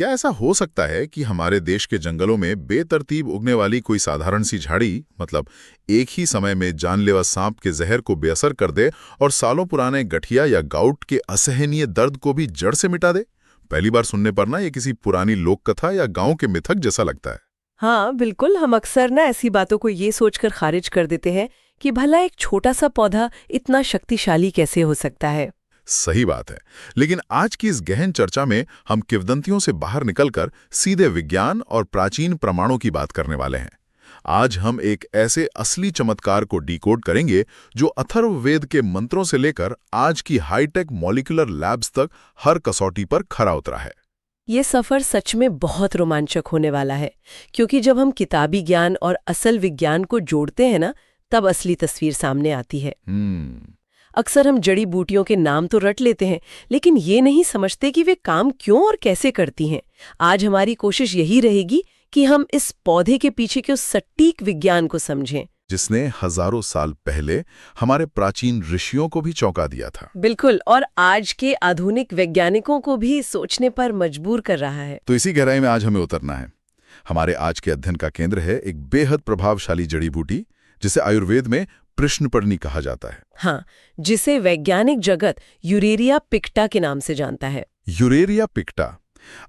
क्या ऐसा हो सकता है कि हमारे देश के जंगलों में बेतरतीब उगने वाली कोई साधारण सी झाड़ी मतलब एक ही समय में जानलेवा सांप के जहर को बेअसर कर दे और सालों पुराने गठिया या गाउट के असहनीय दर्द को भी जड़ से मिटा दे? पहली बार सुनने पर ना ये किसी पुरानी लोक कथा या गांव के मिथक जैसा लगता है। हाँ बिल्कुल, हम अक्सर ना ऐसी बातों को ये सोचकर खारिज कर देते हैं कि भला एक छोटा सा पौधा इतना शक्तिशाली कैसे हो सकता है। सही बात है, लेकिन आज की इस गहन चर्चा में हम किंवदंतियों से बाहर निकलकर सीधे विज्ञान और प्राचीन प्रमाणों की बात करने वाले हैं। आज हम एक ऐसे असली चमत्कार को डिकोड करेंगे जो अथर्ववेद के मंत्रों से लेकर आज की हाईटेक मॉलिक्यूलर लैब्स तक हर कसौटी पर खरा उतरा है। ये सफर सच में बहुत रोमांचक होने वाला है, क्योंकि जब हम किताबी ज्ञान और असल विज्ञान को जोड़ते हैं ना, तब असली तस्वीर सामने आती है। अक्सर हम जड़ी बूटियों के नाम तो रट लेते हैं, लेकिन ये नहीं समझते कि वे काम क्यों और कैसे करती हैं। आज हमारी कोशिश यही रहेगी कि हम इस पौधे के पीछे के उस सटीक विज्ञान को समझें, जिसने हजारों साल पहले हमारे प्राचीन ऋषियों को भी चौंका दिया था। बिल्कुल, और आज के आधुनिक वैज्ञानिकों को भी सोचने पर मजबूर कर रहा है। तो इसी गहराई में आज हमें उतरना है। हमारे आज के अध्ययन का केंद्र है एक बेहद प्रभावशाली जड़ी बूटी जिसे आयुर्वेद में कृष्णपर्णी कहा जाता है। हाँ, जिसे वैज्ञानिक जगत यूरेरिया पिक्टा के नाम से जानता है। यूरेरिया पिक्टा।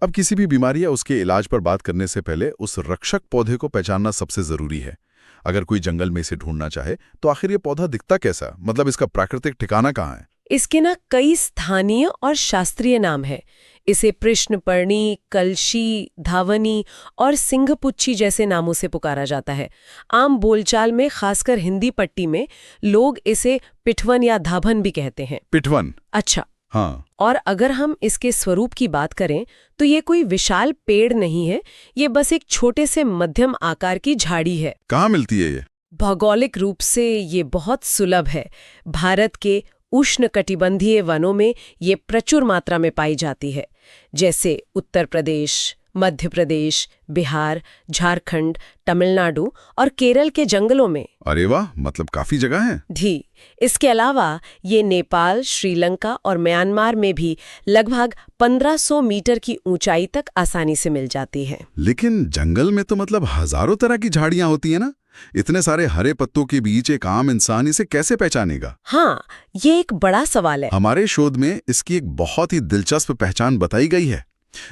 अब किसी भी बीमारी या उसके इलाज पर बात करने से पहले उस रक्षक पौधे को पहचानना सबसे जरूरी है। अगर कोई जंगल में इसे ढूंढना चाहे तो आखिर ये पौधा दिखता कैसा, मतलब इसका प्राकृतिक ठिकाना कहाँ है? इसके ना कई स्थानीय और शास्त्रीय नाम है। इसे कृष्णपर्णी, कलशी, धावनी और सिंहपुच्छी जैसे नामों से पुकारा जाता है। आम बोलचाल में, खासकर हिंदी पट्टी में, लोग इसे पिठवन या धाभन भी कहते हैं। पिठवन? अच्छा। हाँ। और अगर हम इसके स्वरूप की बात करें तो ये कोई विशाल पेड़ नहीं है, ये बस एक छोटे से मध्यम आकार की झाड़ी है। कहाँ मिलती है ये? भौगोलिक रूप से ये बहुत सुलभ है। भारत के उष्णकटिबंधीय वनों में ये प्रचुर मात्रा में पाई जाती है, जैसे उत्तर प्रदेश, मध्य प्रदेश, बिहार, झारखंड, तमिलनाडु और केरल के जंगलों में। अरे वाह, मतलब काफी जगह है। जी। इसके अलावा ये नेपाल, श्रीलंका और म्यांमार में भी लगभग 1500 मीटर की ऊंचाई तक आसानी से मिल जाती है। लेकिन जंगल में तो मतलब हजारों तरह की झाड़ियां होती है ना? इतने सारे हरे पत्तों के बीच एक आम इंसान इसे कैसे पहचानेगा? हाँ, ये एक बड़ा सवाल है। हमारे शोध में इसकी एक बहुत ही दिलचस्प पहचान बताई गई है।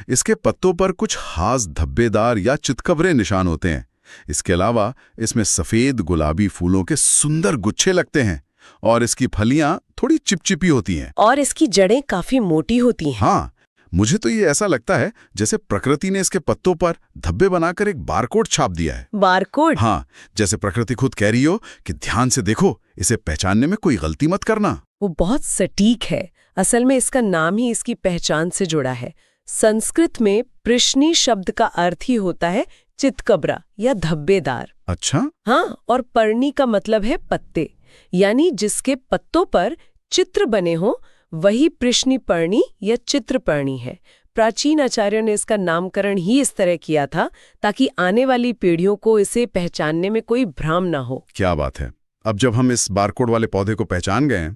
इसके पत्तों पर कुछ खास धब्बेदार या चितकबरे निशान होते हैं। इसके अलावा इसमें सफेद गुलाबी फूलों के सुंदर गुच्छे लगते हैं और इसकी फलियां थोड़ी चिपचिपी होती हैं। और इसकी जड़ें काफी मोटी होती हैं। हाँ, मुझे तो ये ऐसा लगता है जैसे प्रकृति ने इसके पत्तों पर धब्बे बनाकर एक बारकोड छाप दिया है। बारकोड? हाँ, जैसे प्रकृति खुद कह रही हो कि ध्यान से देखो, इसे पहचानने में कोई गलती मत करना। वो बहुत सटीक है। असल में इसका नाम ही इसकी पहचान से जुड़ा है। संस्कृत में पृश्नी शब्द का अर्थ ही होता है चितकबरा या धब्बेदार। अच्छा? हाँ, और पर्णी का मतलब है पत्ते, यानी जिसके पत्तों पर चित्र बने हो वही पृश्निपर्णी या चित्रपर्णी है। प्राचीन आचार्यों ने इसका नामकरण ही इस तरह किया था ताकि आने वाली पीढ़ियों को इसे पहचानने में कोई भ्रम ना हो। क्या बात है। अब जब हम इस बारकोड वाले पौधे को पहचान गए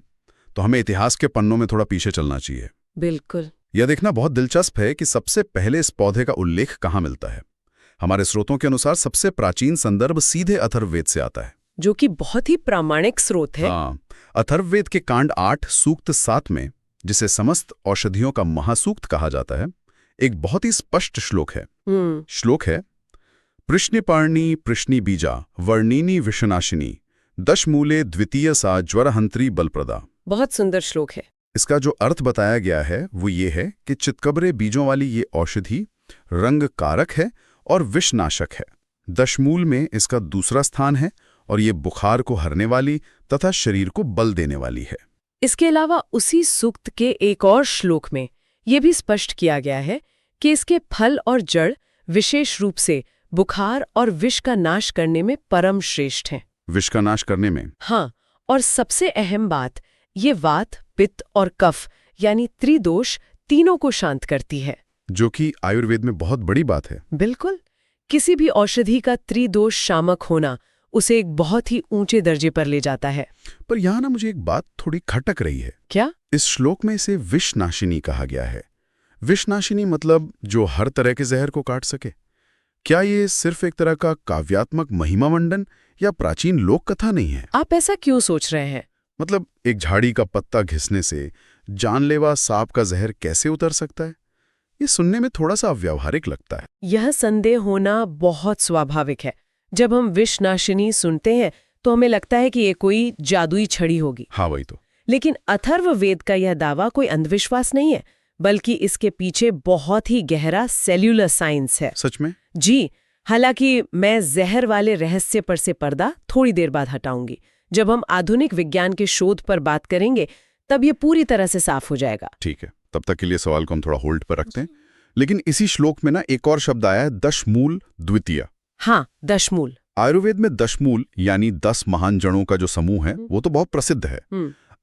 तो हमें इतिहास के पन्नों में थोड़ा पीछे चलना चाहिए। बिल्कुल। यह देखना बहुत दिलचस्प है कि सबसे पहले इस पौधे का उल्लेख कहाँ मिलता है। हमारे स्रोतों के अनुसार सबसे प्राचीन संदर्भ सीधे अथर्ववेद से आता है, जो कि बहुत ही प्रामाणिक स्रोत है। हाँ, अथर्ववेद के कांड 8 सूक्त 7 में, जिसे समस्त औषधियों का महासूक्त कहा जाता है, एक बहुत ही स्पष्ट श्लोक है। श्लोक है, पृश्निपर्णी पृश्नि बीजा वर्णिनी विषनाशिनी दशमूले द्वितीय सा ज्वरहंत्री बलप्रदा। बहुत सुंदर श्लोक है। इसका जो अर्थ बताया गया है वो ये है कि चितकबरे बीजों वाली ये औषधि रंग कारक है और विषनाशक है। दशमूल में इसका दूसरा स्थान है और ये बुखार को हरने वाली तथा शरीर को बल देने वाली है। इसके अलावा उसी सूक्त के एक और श्लोक में यह भी स्पष्ट किया गया है कि इसके फल और जड़ विशेष रूप से बुखार और विष का नाश करने में परम श्रेष्ठ हैं। विष का नाश करने में? हाँ, और सबसे अहम बात, ये वात, पित्त और कफ यानी त्रिदोष तीनों को शांत करती है, जो कि आयुर्वेद में बहुत बड़ी बात है। बिल्कुल। किसी भी औषधि का त्रिदोष शामक होना उसे एक बहुत ही ऊंचे दर्जे पर ले जाता है। पर यहाँ ना मुझे एक बात थोड़ी खटक रही है। क्या? इस श्लोक में इसे विषनाशिनी कहा गया है। विषनाशिनी मतलब जो हर तरह के जहर को काट सके। क्या ये सिर्फ एक तरह का काव्यात्मक महिमा मंडन या प्राचीन लोक कथा नहीं है? आप ऐसा क्यों सोच रहे हैं? मतलब एक झाड़ी का पत्ता घिसने से जानलेवा सांप का जहर कैसे उतर सकता है? ये सुनने में थोड़ा सा अव्यावहारिक लगता है। यह संदेह होना बहुत स्वाभाविक है। जब हम विषनाशिनी सुनते हैं तो हमें लगता है कि ये कोई जादुई छड़ी होगी। हाँ, वही तो। लेकिन अथर्ववेद का यह दावा कोई अंधविश्वास नहीं है, बल्कि इसके पीछे बहुत ही गहरा सेल्यूलर साइंस है। सच में? जी, हालांकि मैं जहर वाले रहस्य पर से पर्दा थोड़ी देर बाद हटाऊंगी। जब हम आधुनिक विज्ञान के शोध पर बात करेंगे तब ये पूरी तरह से साफ हो जाएगा। ठीक है, तब तक के लिए सवाल को हम थोड़ा होल्ड पर रखते हैं। लेकिन इसी श्लोक में ना एक और शब्द आया है, दशमूल द्वितीय। हाँ, दशमूल। आयुर्वेद में दशमूल यानी 10 महान जड़ों का जो समूह है वो तो बहुत प्रसिद्ध है।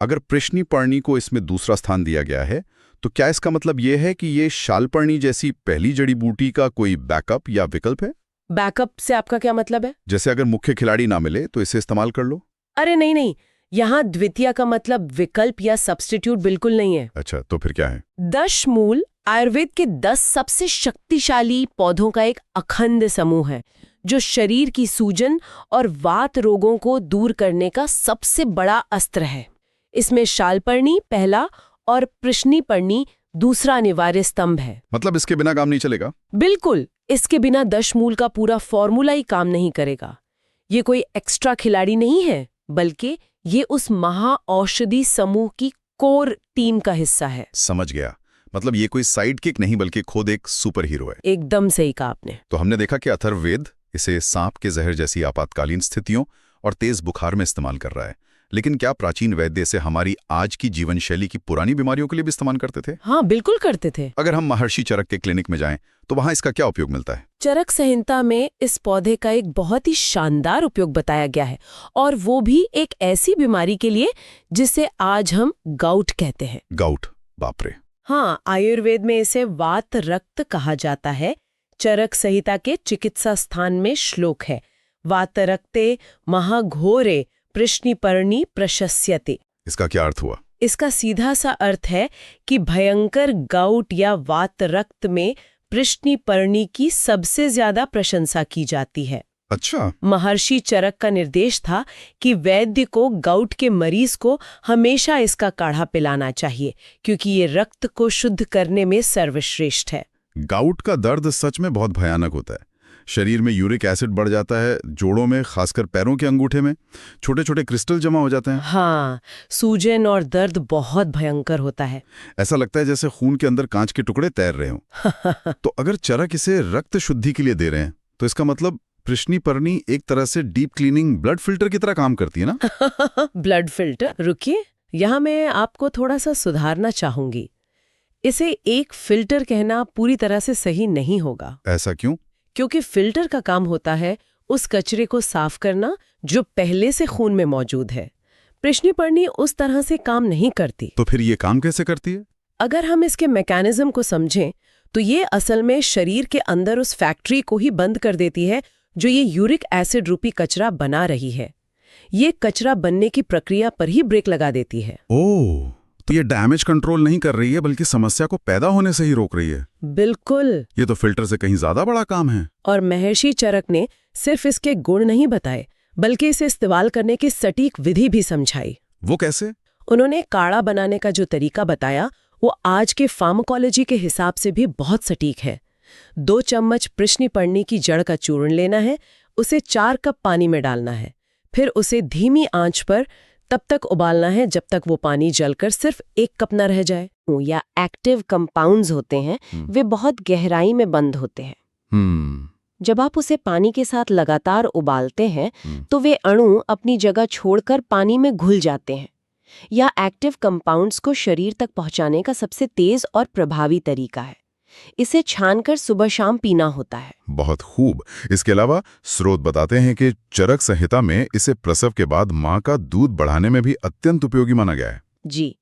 अगर प्रश्निपर्णी को इसमें दूसरा स्थान दिया गया है तो क्या इसका मतलब ये है कि ये शालपर्णी जैसी पहली जड़ी बूटी का कोई बैकअप या विकल्प है? बैकअप से आपका क्या मतलब है? जैसे अगर मुख्य खिलाड़ी ना मिले तो इसे इस्तेमाल कर लो। अरे नहीं नहीं, यहाँ द्वितीय का मतलब विकल्प या सब्स्टिट्यूट बिल्कुल नहीं है। अच्छा, तो फिर क्या है? दशमूल आयुर्वेद के 10 सबसे शक्तिशाली पौधों का एक अखंड समूह है, जो शरीर की सूजन और वात रोगों को दूर करने का सबसे बड़ा अस्त्र है। इसमें शालपर्णी पहला और प्रश्निपर्णी दूसरा अनिवार्य स्तंभ है। मतलब इसके बिना काम नहीं चलेगा? बिल्कुल, इसके बिना दशमूल का पूरा फॉर्मूला ही काम नहीं करेगा। ये कोई एक्स्ट्रा खिलाड़ी नहीं है, बल्कि ये उस महाऔषधि समूह की कोर टीम का हिस्सा है। समझ गया। मतलब ये कोई साइड किक नहीं बल्कि खुद एक सुपर हीरो है। एकदम सही कहा आपने। तो हमने देखा कि अथर्ववेद इसे सांप के जहर जैसी आपातकालीन स्थितियों और तेज बुखार में इस्तेमाल कर रहा है। लेकिन क्या प्राचीन वैद्य इसे हमारी आज की जीवन शैली की पुरानी बीमारियों के लिए भी इस्तेमाल करते थे? हाँ, बिल्कुल करते थे। अगर हम महर्षि चरक के क्लिनिक में जाएं तो वहां इसका क्या उपयोग मिलता है? चरक संहिता में इस पौधे का एक बहुत ही शानदार उपयोग बताया गया है, और वो भी एक ऐसी बीमारी के लिए जिसे आज हम गाउट कहते हैं। गाउट? बाप रे। हाँ, आयुर्वेद में इसे वात रक्त कहा जाता है। चरक संहिता के चिकित्सा स्थान में श्लोक है, वात रक्ते महाघोरे प्रश्निपर्णी प्रशस्यते। इसका क्या अर्थ हुआ? इसका सीधा सा अर्थ है कि भयंकर गाउट या वात रक्त में प्रश्निपर्णी की सबसे ज्यादा प्रशंसा की जाती है। अच्छा। महर्षि चरक का निर्देश था कि वैद्य को गाउट के मरीज को हमेशा इसका काढ़ा पिलाना चाहिए, क्योंकि ये रक्त को शुद्ध करने में सर्वश्रेष्ठ है। गाउट का दर्द सच में बहुत भयानक होता है। शरीर में यूरिक एसिड बढ़ जाता है, जोड़ों में खासकर पैरों के अंगूठे में छोटे छोटे क्रिस्टल जमा हो जाते हैं। हाँ, सूजन और दर्द बहुत भयंकर होता है। ऐसा लगता है जैसे खून के अंदर कांच के टुकड़े तैर रहे हों। तो अगर चरक इसे रक्त शुद्धि के लिए दे रहे हैं तो इसका मतलब प्रश्निपर्णी एक तरह से डीप क्लीनिंग ब्लड फिल्टर की तरह काम करती है ना? Blood filter? रुकिए, यहाँ मैं आपको थोड़ा सा सुधारना चाहूंगी। इसे एक फिल्टर कहना पूरी तरह से सही नहीं होगा। ऐसा क्यों? क्योंकि फिल्टर का काम होता है उस कचरे को साफ करना जो पहले से खून में मौजूद है। प्रश्निपर्णी उस तरह से काम नहीं करती। तो फिर ये काम कैसे करती है? अगर हम इसके मैकेनिज्म को समझें तो ये असल में शरीर के अंदर उस फैक्ट्री को ही बंद कर देती है जो ये यूरिक एसिड रूपी कचरा बना रही है। ये कचरा बनने की प्रक्रिया पर ही ब्रेक लगा देती है। ओह, तो ये डैमेज कंट्रोल नहीं कर रही है बल्कि समस्या को पैदा होने से ही रोक रही है। बिल्कुल। ये तो फिल्टर से कहीं ज्यादा बड़ा काम है। और महर्षि चरक ने सिर्फ इसके गुण नहीं बताए, बल्कि इसे इस्तेमाल करने की सटीक विधि भी समझाई। वो कैसे? उन्होंने काढ़ा बनाने का जो तरीका बताया वो आज के फार्माकोलॉजी के हिसाब से भी बहुत सटीक है। 2 चम्मच प्रश्निपर्णी की जड़ का चूर्ण लेना है, उसे 4 कप पानी में डालना है, फिर उसे धीमी आंच पर तब तक उबालना है जब तक वो पानी जलकर सिर्फ 1 कप न रह जाए। या एक्टिव कंपाउंड्स होते हैं, वे बहुत गहराई में बंद होते हैं। जब आप उसे पानी के साथ लगातार उबालते हैं तो वे अणु अपनी जगह छोड़कर पानी में घुल जाते हैं। या एक्टिव कंपाउंड्स को शरीर तक पहुंचाने का सबसे तेज और प्रभावी तरीका है। इसे छानकर सुबह शाम पीना होता है। बहुत खूब। इसके अलावा स्रोत बताते हैं कि चरक संहिता में इसे प्रसव के बाद मां का दूध बढ़ाने में भी अत्यंत उपयोगी माना गया है। जी,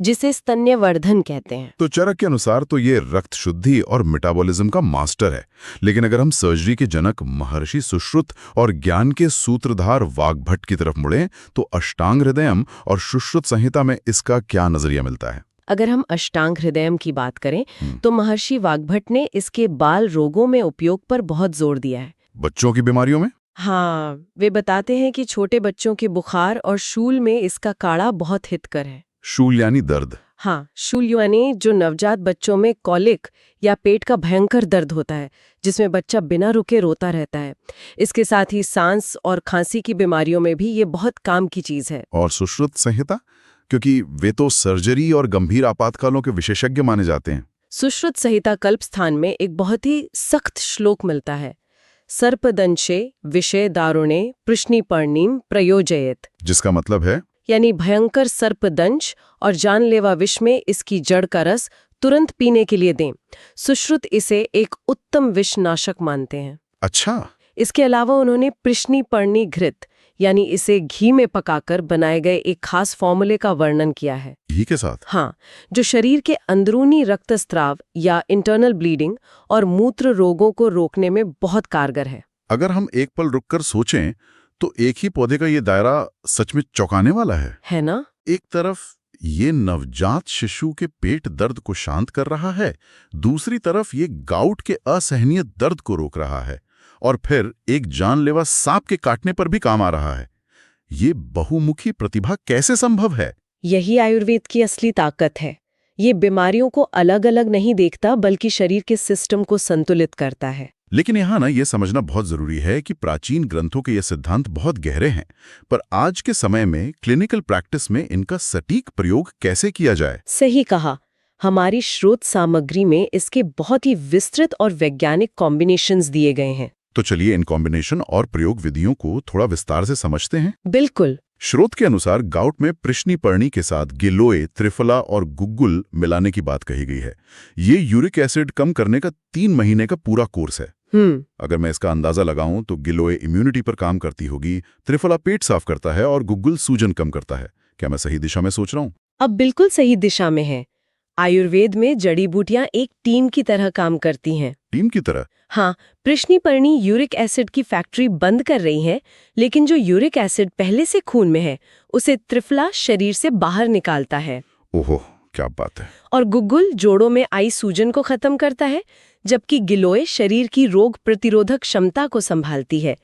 जिसे स्तन्यवर्धन कहते हैं। तो चरक के अनुसार तो ये रक्त शुद्धि और मेटाबॉलिज्म का मास्टर है। लेकिन अगर हम सर्जरी के जनक महर्षि सुश्रुत और ज्ञान के सूत्रधार वाग्भट की तरफ मुड़ें तो अष्टांग हृदयम और सुश्रुत संहिता में इसका क्या नजरिया मिलता है? अगर हम अष्टांग हृदयम की बात करें तो महर्षि वाग्भट ने इसके बाल रोगों में उपयोग पर बहुत जोर दिया है। बच्चों की बीमारियों में? हाँ, वे बताते हैं कि छोटे बच्चों के बुखार और शूल में इसका काढ़ा बहुत हितकर है। शूल यानी दर्द? हाँ, शूल यानी जो नवजात बच्चों में कॉलिक या पेट का भयंकर दर्द होता है, जिसमें बच्चा बिना रुके रोता रहता है। इसके साथ ही सांस और खांसी की बीमारियों में भी ये बहुत काम की चीज है। और सुश्रुत संहिता, क्योंकि वे तो सर्जरी और गंभीर आपातकालों के विशेषज्ञ माने जाते हैं। सुश्रुत संहिता कल्प स्थान में एक बहुत ही सख्त श्लोक मिलता है, सर्पदंशे विषय दारुणे पृश्निपर्णीम प्रयोजयेत, जिसका मतलब है यानी भयंकर सर्पदंश और जानलेवा विष में इसकी जड़ का रस तुरंत पीने के लिए दें। सुश्रुत इसे एक उत्तम विषनाशक मानते हैं। अच्छा। इसके अलावा उन्होंने पृश्निपर्णी घृत यानी इसे घी में पकाकर बनाए गए एक खास फॉर्मूले का वर्णन किया है। घी के साथ? हाँ, जो शरीर के अंदरूनी रक्तस्राव या इंटरनल ब्लीडिंग और मूत्र रोगों को रोकने में बहुत कारगर है। अगर हम एक पल रुककर सोचें तो एक ही पौधे का ये दायरा सच में चौंकाने वाला है ना? एक तरफ ये नवजात शिशु के पेट दर्द को शांत कर रहा है, दूसरी तरफ ये गाउट के असहनीय दर्द को रोक रहा है, और फिर एक जानलेवा सांप के काटने पर भी काम आ रहा है। ये बहुमुखी प्रतिभा कैसे संभव है? यही आयुर्वेद की असली ताकत है। ये बीमारियों को अलग अलग नहीं देखता, बल्कि शरीर के सिस्टम को संतुलित करता है। लेकिन यहाँ ये समझना बहुत जरूरी है कि प्राचीन ग्रंथों के ये सिद्धांत बहुत गहरे हैं, पर आज के समय में क्लिनिकल प्रैक्टिस में इनका सटीक प्रयोग कैसे किया जाए? सही कहा। हमारी स्रोत सामग्री में इसके बहुत ही विस्तृत और वैज्ञानिक कॉम्बिनेशंस दिए गए हैं। तो चलिए इन कॉम्बिनेशन और प्रयोग विधियों को थोड़ा विस्तार से समझते हैं। बिल्कुल। स्रोत के अनुसार गाउट में पृश्निपर्णी के साथ गिलोय, त्रिफला और गुग्गुल मिलाने की बात कही गई है। ये यूरिक एसिड कम करने का 3 महीने का पूरा कोर्स है। अगर मैं इसका अंदाजा लगाऊं तो गिलोय इम्यूनिटी पर काम करती होगी, त्रिफला पेट साफ करता है और गुग्गुल सूजन कम करता है। क्या मैं सही दिशा में सोच रहा हूं? अब बिल्कुल सही दिशा में है। आयुर्वेद में जड़ी बूटियां एक टीम की तरह काम करती हैं। टीम की तरह? हाँ, पृश्निपर्णी यूरिक एसिड की फैक्ट्री बंद कर रही है, लेकिन जो यूरिक एसिड पहले से खून में है उसे त्रिफला शरीर से बाहर निकालता है। ओहो, क्या बात है। और गुग्गुल जोड़ों में आई सूजन को खत्म करता है, जबकि गिलोय शरीर की रोग प्रतिरोधक क्षमता को संभालती है।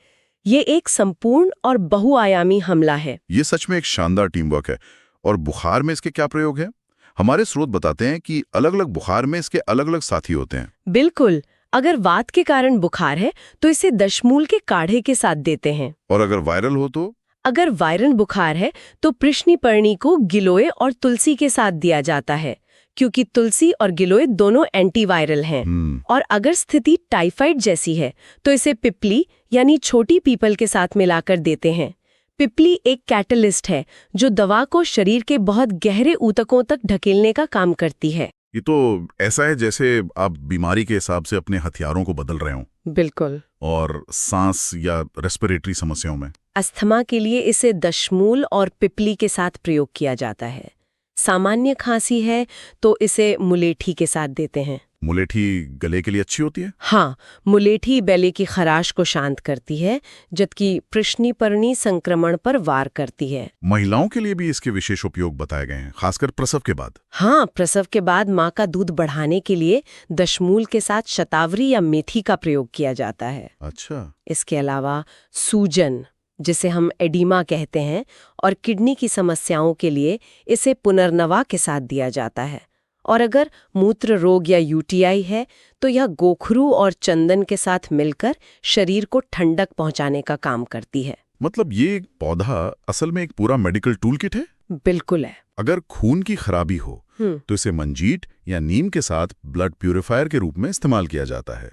ये एक संपूर्ण और बहुआयामी हमला है। ये सच में एक शानदार टीम वर्क है। और बुखार में इसके क्या प्रयोग है? हमारे स्रोत बताते हैं कि अलग अलग बुखार में इसके अलग अलग साथी होते हैं। बिल्कुल। अगर वात के कारण बुखार है तो इसे दशमूल के काढ़े के साथ देते हैं। और अगर वायरल हो तो? अगर वायरल बुखार है तो पृश्निपर्णी को गिलोय और तुलसी के साथ दिया जाता है, क्योंकि तुलसी और गिलोय दोनों एंटीवायरल हैं। और अगर स्थिति टाइफाइड जैसी है तो इसे पिपली यानी छोटी पीपल के साथ मिलाकर देते हैं। पिपली एक कैटलिस्ट है जो दवा को शरीर के बहुत गहरे ऊतकों तक ढकेलने का काम करती है। ये तो ऐसा है जैसे आप बीमारी के हिसाब से अपने हथियारों को बदल रहे हो। बिल्कुल। और सांस या रेस्पिरेटरी समस्याओं में? अस्थमा के लिए इसे दशमूल और पिपली के साथ प्रयोग किया जाता है। सामान्य खांसी है तो इसे मुलेठी के साथ देते हैं। मुलेठी गले के लिए अच्छी होती है? हाँ, मुलेठी गले की खराश को शांत करती है, जबकि पृश्निपर्णी संक्रमण पर वार करती है। महिलाओं के लिए भी इसके विशेष उपयोग बताए गए हैं, खासकर प्रसव के बाद। हाँ, प्रसव के बाद माँ का दूध बढ़ाने के लिए दशमूल के साथ शतावरी या मेथी का प्रयोग किया जाता है। अच्छा। इसके अलावा सूजन, जिसे हम एडिमा कहते हैं, और किडनी की समस्याओं के लिए इसे पुनर्नवा के साथ दिया जाता है। और अगर मूत्र रोग या यूटीआई है तो यह गोखरू और चंदन के साथ मिलकर शरीर को ठंडक पहुंचाने का काम करती है। मतलब ये पौधा असल में एक पूरा मेडिकल टूल किट है? बिल्कुल है। अगर खून की खराबी हो तो इसे मंजीट या नीम के साथ ब्लड प्यूरिफायर के रूप में इस्तेमाल किया जाता है।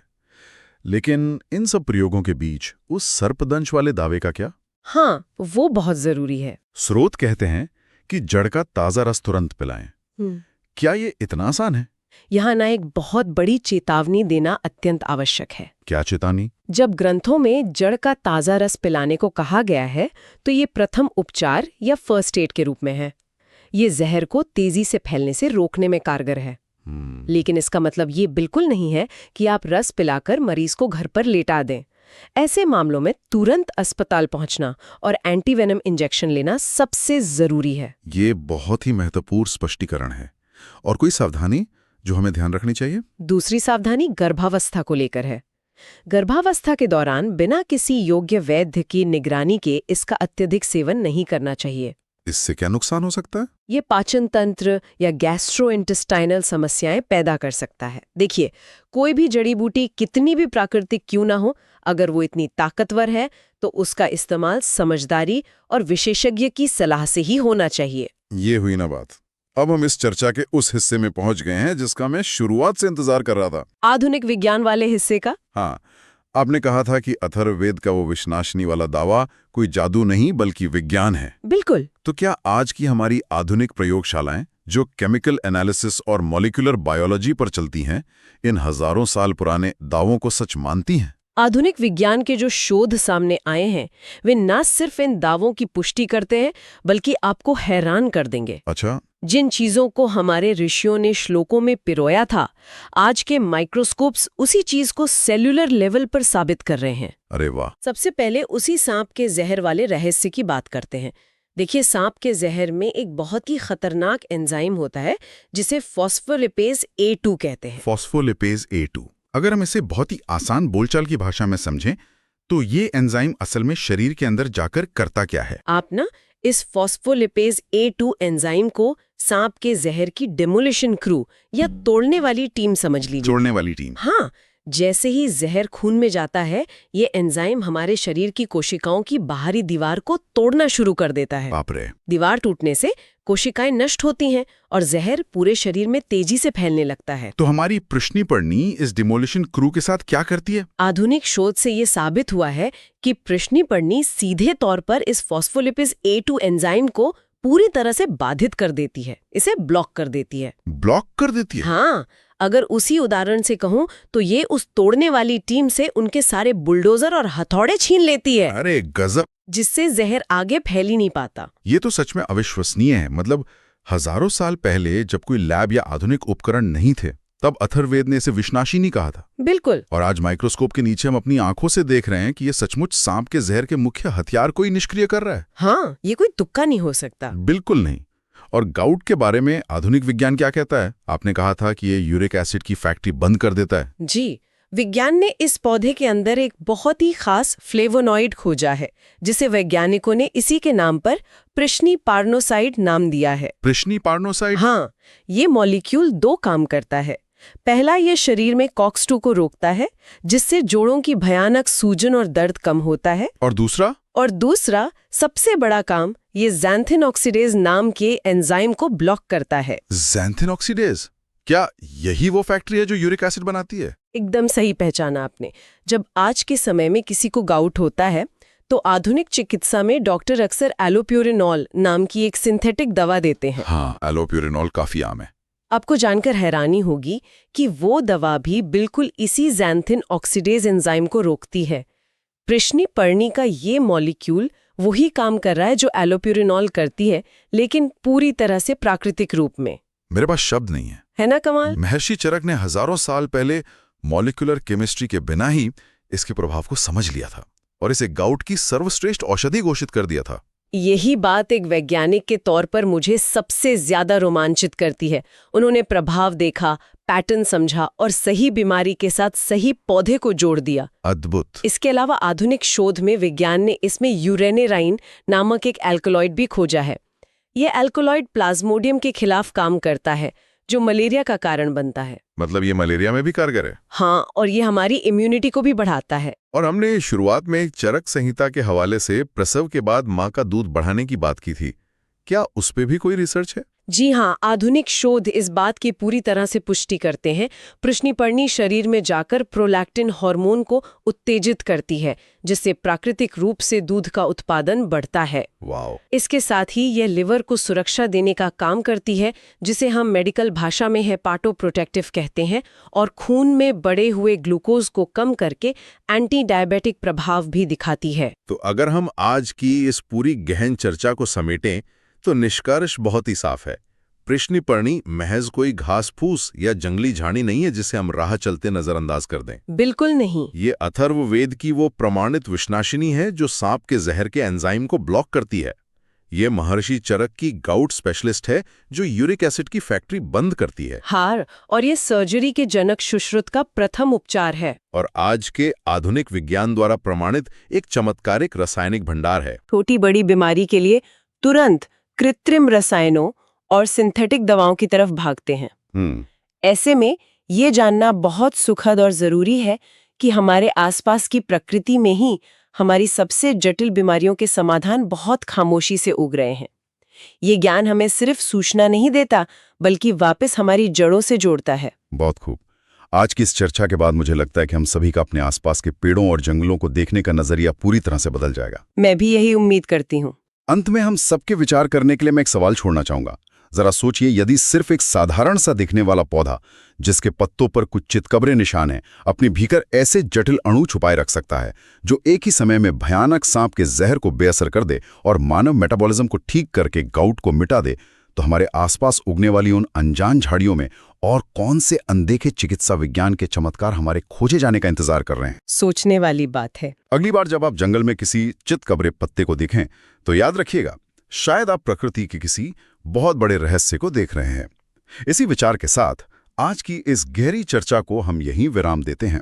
लेकिन इन सब प्रयोगों के बीच उस सर्पदंश वाले दावे का क्या? हाँ, वो बहुत जरूरी है। स्रोत कहते हैं कि जड़ का ताजा रस तुरंत पिलाएं। क्या ये इतना आसान है? यहाँ ना एक बहुत बड़ी चेतावनी देना अत्यंत आवश्यक है। क्या चेतावनी? जब ग्रंथों में जड़ का ताजा रस पिलाने को कहा गया है तो ये प्रथम उपचार या फर्स्ट एड के रूप में है। ये जहर को तेजी से फैलने से रोकने में कारगर है। लेकिन इसका मतलब ये बिल्कुल नहीं है कि आप रस पिलाकर मरीज को घर पर लेटा दें। ऐसे मामलों में तुरंत अस्पताल पहुंचना और एंटीवेनम इंजेक्शन लेना सबसे जरूरी है। ये बहुत ही महत्वपूर्ण स्पष्टीकरण है। और कोई सावधानी जो हमें ध्यान रखनी चाहिए? दूसरी सावधानी गर्भावस्था को लेकर है। गर्भावस्था के दौरान बिना किसी योग्य वैद्य की निगरानी के इसका अत्यधिक सेवन नहीं करना चाहिए। इससे क्या नुकसान हो सकता है? ये पाचन तंत्र या गैस्ट्रोइंटेस्टाइनल समस्याएं पैदा कर सकता है। देखिए, कोई भी जड़ी बूटी कितनी भी प्राकृतिक क्यों ना हो, अगर वो इतनी ताकतवर है तो उसका इस्तेमाल समझदारी और विशेषज्ञ की सलाह से ही होना चाहिए। ये हुई ना बात। अब हम इस चर्चा के उस हिस्से में पहुंच गए हैं जिसका मैं शुरुआत से इंतजार कर रहा था। आधुनिक विज्ञान वाले हिस्से का। हाँ, आपने कहा था कि अथर्ववेद का वो विनाशनी वाला दावा कोई जादू नहीं बल्कि विज्ञान है। बिल्कुल। तो क्या आज की हमारी आधुनिक प्रयोगशालाएं जो केमिकल एनालिसिस और मॉलिक्यूलर बायोलॉजी पर चलती हैं, इन हजारों साल पुराने दावों को सच मानती हैं? आधुनिक विज्ञान के जो शोध सामने आए हैं वे न सिर्फ इन दावों की पुष्टि करते हैं बल्कि आपको हैरान कर देंगे। अच्छा। जिन चीजों को हमारे ऋषियों ने श्लोकों में पिरोया था, आज के माइक्रोस्कोप्स उसी चीज को सेल्यूलर लेवल पर साबित कर रहे हैं। अरे वाह। सबसे पहले उसी सांप के जहर वाले रहस्य की बात करते हैं। देखिए, सांप के जहर में एक बहुत ही खतरनाक एंजाइम होता है जिसे फॉस्फोलिपेज A2 कहते हैं। फॉस्फोलिपेज A2। अगर हम इसे बहुत ही आसान बोलचाल की भाषा में समझें तो ये एंजाइम असल में शरीर के अंदर जाकर करता क्या है? आप ना इस फॉस्फोलिपेज A2 एंजाइम को सांप के जहर की डेमोलिशन क्रू या तोड़ने वाली टीम समझ लीजिए। जोड़ने वाली टीम। हाँ, जैसे ही जहर खून में जाता है, ये एंजाइम हमारे शरीर की कोशिकाओं की बाहरी दीवार को तोड़ना शुरू कर देता है। बाप रे। दीवार टूटने से कोशिकाएं नष्ट होती हैं और जहर पूरे शरीर में तेजी से फैलने लगता है। तो हमारी प्रश्निपर्णी इस डिमोलिशन क्रू के साथ क्या करती है? आधुनिक शोध से ये साबित हुआ है कि प्रश्निपर्णी सीधे तौर पर इस फॉस्फोलिपेज A2 एंजाइम को पूरी तरह से बाधित कर देती है, इसे ब्लॉक कर देती है। ब्लॉक कर देती है? हाँ, अगर उसी उदाहरण से कहूं तो ये उस तोड़ने वाली टीम से उनके सारे बुलडोजर और हथौड़े छीन लेती है। अरे गजब। जिससे जहर आगे फैल ही नहीं पाता। ये तो सच में अविश्वसनीय है। मतलब हजारों साल पहले जब कोई लैब या आधुनिक उपकरण नहीं थे तब अथर्ववेद ने इसे विनाशी नहीं कहा था। बिल्कुल। और आज माइक्रोस्कोप के नीचे हम अपनी आंखों से देख रहे हैं कि ये सचमुच सांप के जहर के मुख्य हथियार को ही निष्क्रिय कर रहा है। हाँ, ये कोई तुक्का नहीं हो सकता। बिल्कुल नहीं। और गाउट के बारे में आधुनिक विज्ञान क्या कहता है? आपने कहा था कि ये यूरिक एसिड की फैक्ट्री बंद कर देता है। जी, विज्ञान ने इस पौधे के अंदर एक बहुत ही खास फ्लेवोनॉइड खोजा है जिसे वैज्ञानिकों ने इसी के नाम पर प्रिश्नीपार्नोसाइड नाम दिया है। प्रिश्नीपार्नोसाइड? हाँ, ये मॉलिक्यूल 2 काम करता है। पहला, ये शरीर में COX-2 को रोकता है जिससे जोड़ों की भयानक सूजन और दर्द कम होता है। और दूसरा सबसे बड़ा काम, ये ज़ैंथिन ऑक्सीडेज नाम के एंजाइम को ब्लॉक करता है। Xanthine oxidase? क्या यही वो फैक्ट्री है जो यूरिक एसिड बनाती है? एकदम सही पहचाना आपने। जब आज के समय में किसी को गाउट होता है तो आधुनिक चिकित्सा में डॉक्टर अक्सर एलोप्यूरिनॉल नाम की एक सिंथेटिक दवा देते हैं। हाँ, एलोप्यूरिनॉल काफी आम है। आपको जानकर हैरानी होगी कि वो दवा भी बिल्कुल इसी ज़ैंथिन ऑक्सीडेज एंजाइम को रोकती है। प्रश्निपर्णी का ये मॉलिक्यूल वही काम कर रहा है जो एलोप्यूरिनॉल करती है, लेकिन पूरी तरह से प्राकृतिक रूप में। मेरे पास शब्द नहीं है ना कमाल? महर्षि चरक ने हजारों साल पहले मॉलिक्यूलर केमिस्ट्री के बिना ही इसके प्रभाव को समझ लिया था और इसे गाउट की सर्वश्रेष्ठ औषधि घोषित कर दिया था। यही बात एक वैज्ञानिक के तौर पर मुझे सबसे ज्यादा रोमांचित करती है। उन्होंने प्रभाव देखा, पैटर्न समझा और सही बीमारी के साथ सही पौधे को जोड़ दिया। अद्भुत। इसके अलावा आधुनिक शोध में विज्ञान ने इसमें यूरेनेराइन नामक एक एल्कोलॉइड भी खोजा है। यह एल्कोलॉइड प्लाज्मोडियम के खिलाफ काम करता है जो मलेरिया का कारण बनता है। मतलब ये मलेरिया में भी कारगर है? हाँ, और ये हमारी इम्यूनिटी को भी बढ़ाता है। और हमने शुरुआत में एक चरक संहिता के हवाले से प्रसव के बाद माँ का दूध बढ़ाने की बात की थी। क्या उस पे भी कोई रिसर्च है? जी हाँ, आधुनिक शोध इस बात की पूरी तरह से पुष्टि करते हैं। प्रश्निपर्णी शरीर में जाकर प्रोलैक्टिन हार्मोन को उत्तेजित करती है जिससे प्राकृतिक रूप से दूध का उत्पादन बढ़ता है। वाओ। इसके साथ ही यह लिवर को सुरक्षा देने का काम करती है जिसे हम मेडिकल भाषा में हेपाटोप्रोटेक्टिव कहते हैं, और खून में बढ़े हुए ग्लूकोज को कम करके एंटी डायबिटिक प्रभाव भी दिखाती है। तो अगर हम आज की इस पूरी गहन चर्चा को समेटें तो निष्कर्ष बहुत ही साफ है। प्रश्निपर्णी महज कोई घास फूस या जंगली झाड़ी नहीं है जिसे हम राह चलते नजरअंदाज कर दें। बिल्कुल नहीं। ये अथर्ववेद की वो प्रमाणित विनाशिनी है जो सांप के जहर के एंजाइम को ब्लॉक करती है। ये महर्षि चरक की गाउट स्पेशलिस्ट है जो यूरिक एसिड की फैक्ट्री बंद करती है। हार और ये सर्जरी के जनक सुश्रुत का प्रथम उपचार है। और आज के आधुनिक विज्ञान द्वारा प्रमाणित एक चमत्कारिक रासायनिक भंडार है। छोटी बड़ी बीमारी के लिए तुरंत कृत्रिम रसायनों और सिंथेटिक दवाओं की तरफ भागते हैं। ऐसे में ये जानना बहुत सुखद और जरूरी है कि हमारे आसपास की प्रकृति में ही हमारी सबसे जटिल बीमारियों के समाधान बहुत खामोशी से उग रहे हैं। ये ज्ञान हमें सिर्फ सूचना नहीं देता, बल्कि वापस हमारी जड़ों से जोड़ता है। बहुत खूब। आज की इस चर्चा के बाद मुझे लगता है कि हम सभी का अपने आसपास के पेड़ों और जंगलों को देखने का नजरिया पूरी तरह से बदल जाएगा। मैं भी यही उम्मीद करती हूँ। अंत में हम सबके विचार करने के लिए मैं एक सवाल छोड़ना चाहूंगा। जरा सोचिए, यदि सिर्फ एक साधारण सा दिखने वाला पौधा जिसके पत्तों पर कुछ चितकबरे निशान हैं, अपने भीतर ऐसे जटिल अणु छुपाए रख सकता है जो एक ही समय में भयानक सांप के जहर को बेअसर कर दे और मानव मेटाबॉलिज्म को ठीक करके गाउट को मिटा दे, तो हमारे आसपास उगने वाली उन अनजान झाड़ियों में और कौन से अनदेखे चिकित्सा विज्ञान के चमत्कार हमारे खोजे जाने का इंतजार कर रहे हैं। सोचने वाली बात है। अगली बार जब आप जंगल में किसी चितकबरे पत्ते को देखें तो याद रखिएगा, शायद आप प्रकृति के किसी बहुत बड़े रहस्य को देख रहे हैं। इसी विचार के साथ आज की इस गहरी चर्चा को हम यहीं विराम देते हैं।